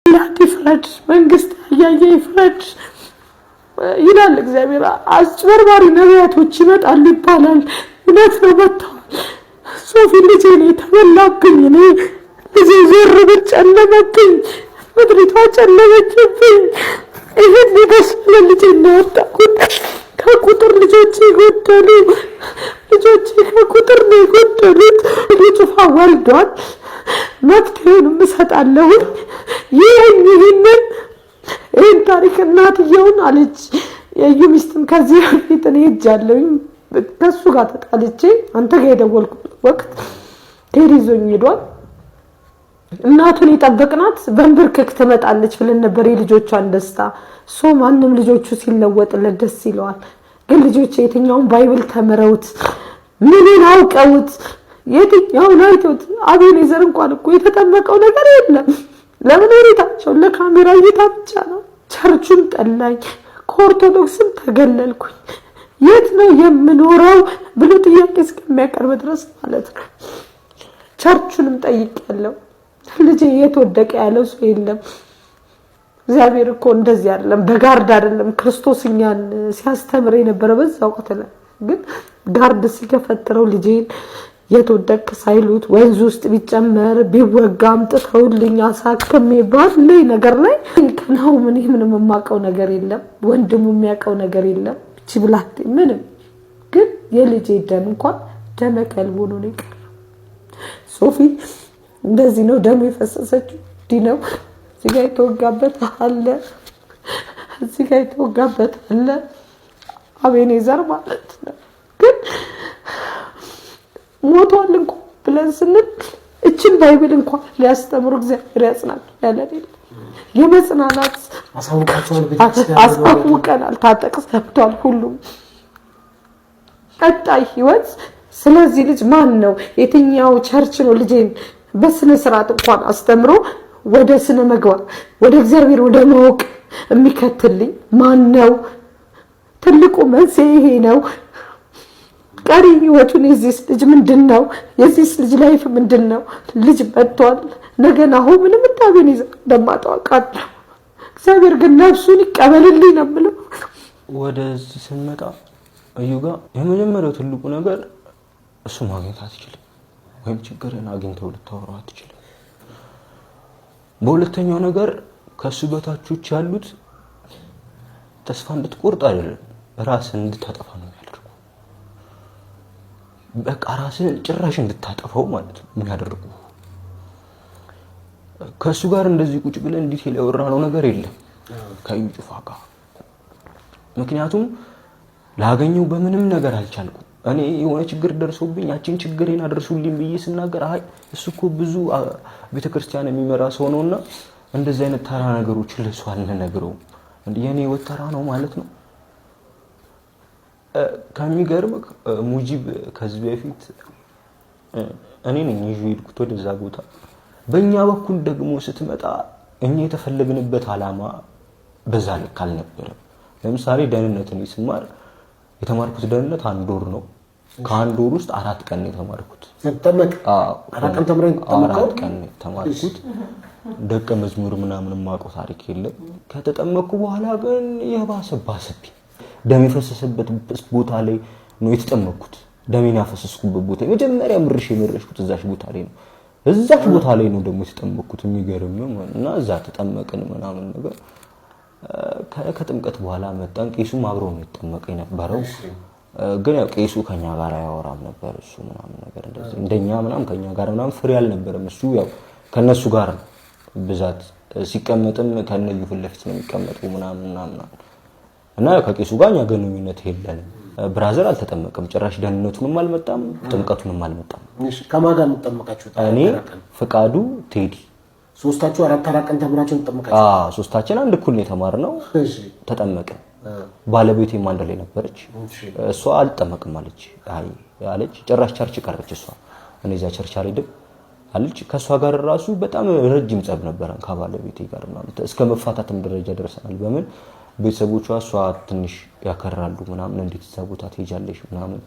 ይፍረድ መንግስት ያያየ ይፍረድ ይላል እግዚአብሔር። አስጨበርባሪ ነቢያቶች ይመጣሉ ይባላል። እውነት ነው መጥተዋል። ሶፊ ልጄ ነው ተበላብኝ። እኔ ልጄ ዞር ብል ጨለመብኝ፣ ምድሪቷ ጨለመችብኝ። ይህን የመሰለ ልጄ ነው ያጣሁት። ከቁጥር ልጆቼ ጎደሉ፣ ልጆቼ ከቁጥር ነው የጎደሉት። ልጅፋ ወልዷል። መፍትሄውንም እሰጣለሁ። ይህን ታሪክ እናትየውን አለች። የዩ ሚስትም ከዚህ በፊት እኔ ሄጃለሁኝ ከሱ ጋር ተጣልቼ አንተ ጋር የደወልኩበት ወቅት ቴዲ ይዞኝ ሄዷል። እናቱን የጠበቅናት በንብርክክ ትመጣለች ብለን ነበር የልጆቿን ደስታ። ማንም ልጆቹ ሲለወጥለት ደስ ይለዋል። ግን ልጆቹ የትኛውን ባይብል ተምረውት ምንን አውቀውት የትኛውን አይቶት አቤኔዘር እንኳን እኮ የተጠመቀው ነገር የለም። ለምን ወሬታቸው ለካሜራ እይታ ብቻ ነው። ቸርቹን ጠላኝ፣ ከኦርቶዶክስም ተገለልኩኝ። የት ነው የምኖረው ብሎ ጥያቄ እስከሚያቀርብ ድረስ ማለት ነው። ቸርቹንም ጠይቄያለሁ። ልጄ የት ወደቀ ያለው ሰው የለም። እግዚአብሔር እኮ እንደዚህ አይደለም፣ በጋርድ አይደለም ክርስቶስ እኛን ሲያስተምር የነበረ በዛው ወቅት ላይ ግን ጋርድ ሲገፈትረው ልጄን የት ወደቀ ሳይሉት ወንዝ ውስጥ ቢጨመር ቢወጋም ጥተውልኝ አሳክሜ ባለኝ ነገር ላይ ነው። ምንም የማውቀው ነገር የለም፣ ወንድሙ የሚያውቀው ነገር የለም። እቺ ብላቴ ምንም። ግን የልጄ ደም እንኳን ደመ ከልብ ሆኖ ነው የቀረው። ሶፊ እንደዚህ ነው ደም የፈሰሰችው። ዲነው እዚህ ጋር የተወጋበት አለ፣ እዚህ ጋር የተወጋበት አለ። አቤኔዘር ማለት ነው። ግን ሞቷል እንኳን ብለን ስንል እችን ባይብል እንኳን ሊያስተምሩ እግዚአብሔር ያጽናል ያለን የመጽናናት አሳውቀናል። ታጠቅ ሰብቷል ሁሉም ቀጣይ ህይወት። ስለዚህ ልጅ ማን ነው የትኛው ቸርች ነው ልጄን በስነ ስርዓት እንኳን አስተምሮ ወደ ስነ ምግባር ወደ እግዚአብሔር ወደ ማወቅ የሚከትልኝ ማን ነው? ትልቁ መንስኤ ይሄ ነው። ቀሪ ህይወቱን የዚህ ልጅ ምንድነው? የዚህ ልጅ ላይፍ ምንድነው? ልጅ መጥቷል። ነገና አሁን ምንም ታገኝ እንደማጣው አውቃለሁ። እግዚአብሔር ግን ነፍሱን ይቀበልልኝ ነው የምለው። ወደዚህ ስንመጣ እዩ ጋር የመጀመሪያው ትልቁ ነገር እሱ ማግኘት አትችልም፣ ወይም ችግርን አግኝተው ልታወራው አትችልም። በሁለተኛው ነገር ከሱ በታቾች ያሉት ተስፋ እንድትቆርጥ አይደለም፣ ራስን እንድታጠፋ ነው የሚያደርጉ። በቃ ራስን ጭራሽ እንድታጠፋው ማለት ነው የሚያደርጉ። ከሱ ጋር እንደዚህ ቁጭ ብለን ዲቴል ያወራነው ነገር የለም ከዩ ጩፋ ጋር። ምክንያቱም ላገኘው በምንም ነገር አልቻልኩም። እኔ የሆነ ችግር ደርሶብኝ ያቺን ችግሬን አድርሱልኝ ብዬ ስናገር አይ እሱ እኮ ብዙ ቤተክርስቲያን የሚመራ ሰው ነውና እንደዚህ አይነት ተራ ነገሮች ለሱ አልነግረውም። የኔ ወተራ ነው ማለት ነው። ከሚገርም ሙጂብ ከዚህ በፊት እኔ ነኝ ይዤ ሄድኩት ወደዛ ቦታ። በእኛ በኩል ደግሞ ስትመጣ እኛ የተፈለግንበት አላማ በዛ ልክ አልነበረም። ለምሳሌ ደህንነትን ይስማር የተማርኩት ደህንነት 1 ወር ነው። ከ1 ወር ውስጥ 4 ቀን የተማርኩት። ተጠመቅ 4 ቀን ተምረን ተጠመቀው 4 ቀን የተማርኩት። ደቀ መዝሙር ምናምን ማቆ ታሪክ የለም። ከተጠመቅኩ በኋላ ግን የባሰባሰብኝ ደም የፈሰሰበት ቦታ ላይ ነው የተጠመቅኩት። ደሜን ያፈሰስኩበት ቦታ መጀመሪያ ምርሽኩት እዛሽ ቦታ ላይ ነው። እዛሽ ቦታ ላይ ነው ደግሞ የተጠመቅኩት። የሚገርም እና እዛ ተጠመቅን ምናምን ነገር። ከጥምቀት በኋላ መጣን። ቄሱም አብሮ ነው የተጠመቀ የነበረው። ግን ያው ቄሱ ከኛ ጋር ያወራም ነበር እሱ ምናምን ነገር እንደዚህ እንደኛ ምናምን ከኛ ጋር ምናምን ፍሬ አልነበረም። እሱ ያው ከነሱ ጋር ብዛት ሲቀመጥም ከነዩ ፊት ለፊት ነው የሚቀመጠው ምናምን እና ከቄሱ ጋር ኛ ግንኙነት የለንም። ብራዘር አልተጠመቀም ጭራሽ። ደህንነቱንም አልመጣም፣ ጥምቀቱንም አልመጣም። ከማን ጋር ተጠመቃችሁት? እኔ ፍቃዱ፣ ቴዲ ሶስታችሁ 4 ቀን ተምራችሁ ተጠመቃችሁ? ሶስታችን አንድ እኩል ነው የተማርነው። ተጠመቅን። ባለቤቴም አንድ ላይ ነበረች። እሷ አልተጠመቅም አለች። ጭራሽ ቸርች ቀረች እሷ። እኔ እዛ ቸርች አልሄድም አለች። ከሷ ጋር ራሱ በጣም ረጅም ጸብ ነበረን ከባለቤቴ ጋር ምናምን እስከ መፋታትም ደረጃ ደርሰናል። በምን ቤተሰቦቿ እሷ ትንሽ ያከራሉ ምናምን እንዴት እዛ ቦታ ትሄጃለሽ ምናምን።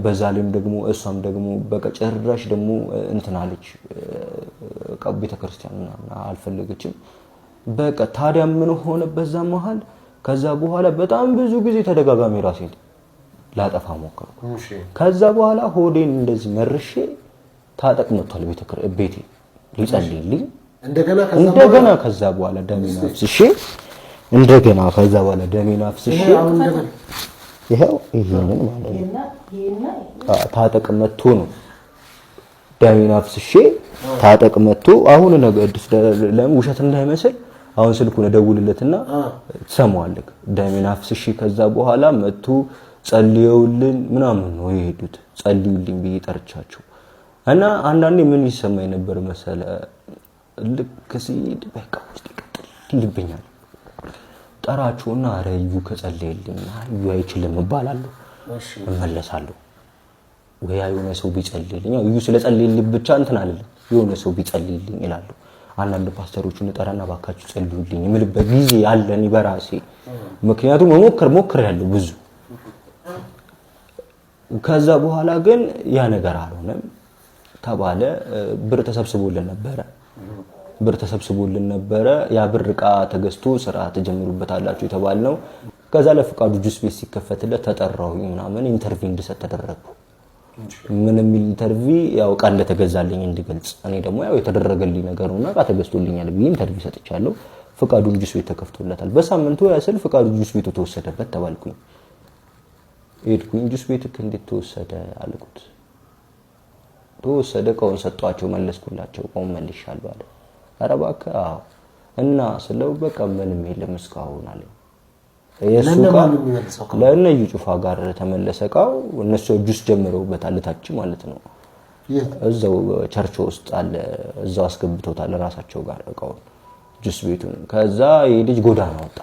በዛ ላይም ደግሞ እሷም ደግሞ በቃ ጭራሽ ደግሞ እንትን አለች። ቤተክርስቲያን ምናምን አልፈለገችም። በቃ ታዲያ ምን ሆነ በዛ መሃል? ከዛ በኋላ በጣም ብዙ ጊዜ ተደጋጋሚ ራሴን ላጠፋ ሞከርኩ። ከዛ በኋላ ሆዴን እንደዚህ መርሼ ታጠቅ መጥቷል ቤቴ ሊጸልይልኝ እንደገና ከዛ በኋላ ደሜን አፍስሼ እንደገና ከዛ በኋላ ደሜን አፍስሼ ይሄው ይሄንን ማለት ነው ታጠቅ መጥቶ ነው ደሜን አፍስሼ ታጠቅ መጥቶ አሁን ነገር ለምን ውሸት እንዳይመስል አሁን ስልኩን ደውልለትና ትሰማዋለህ ደሜን አፍስሼ ከዛ በኋላ መጥቶ ጸልየውልን ምናምን ነው የሄዱት ጸልዩልኝ ብዬ ጠርቻቸው እና አንዳንዴ ምን ይሰማኝ ነበር መሰለ ልክ ሲድ በቃ ውስጥ ይቀጥልብኛል ጠራቸውና አረዩ ከጸለየልኝ አዩ አይችልም እባላለሁ እመለሳለሁ ወይ የሆነ ሰው ቢጸልይልኝ እዩ ስለጸለየልኝ ብቻ እንትን አይደለም የሆነ ሰው ቢጸልይልኝ ይላሉ አንዳንድ ፓስተሮችን ጠራና ባካችሁ ጸልዩልኝ ምልበት ጊዜ ያለኝ በራሴ ምክንያቱም ሞክር ያለው ብዙ ከዛ በኋላ ግን ያ ነገር አልሆነም ተባለ ብር ተሰብስቦልን ነበረ ያ ብር ዕቃ ተገዝቶ ስራ ተጀምሩበታላችሁ የተባልነው ከዛ ለፍቃዱ ጁስ ቤት ሲከፈትለት ተጠራሁኝ ምናምን ኢንተርቪው እንድሰጥ ተደረኩ ምንም ኢንተርቪው ያው ቃል እንደተገዛልኝ እንድገልጽ እኔ ደግሞ ያው የተደረገልኝ ነገር ነውና ቃል ተገዝቶልኛል ብዬ ኢንተርቪው ሰጥቻለሁ ፍቃዱ ጁስ ቤት ተከፍቶለታል በሳምንቱ ያስል ፍቃዱ ጁስ ቤቱ ተወሰደበት ተባልኩኝ ሄድኩኝ ጁስ ቤት እንዴት ተወሰደ አልኩት ተወሰደ ከሆነ ሰጧቸው መለስኩላቸው ቆም መልሻለሁ አለ ኧረ እባክህ እና ስለው በቃ ምንም የለም እስካሁን አለ የሱቃ ለነዩ ጩፋ ጋር ተመለሰቃው እነሱ ጁስ ጀምረውበታል ታች ማለት ነው እዛው ቸርች ውስጥ አለ እዛው አስገብቶታል ራሳቸው ጋር እቃው ጁስ ቤቱን ከዛ የልጅ ጎዳና ወጣ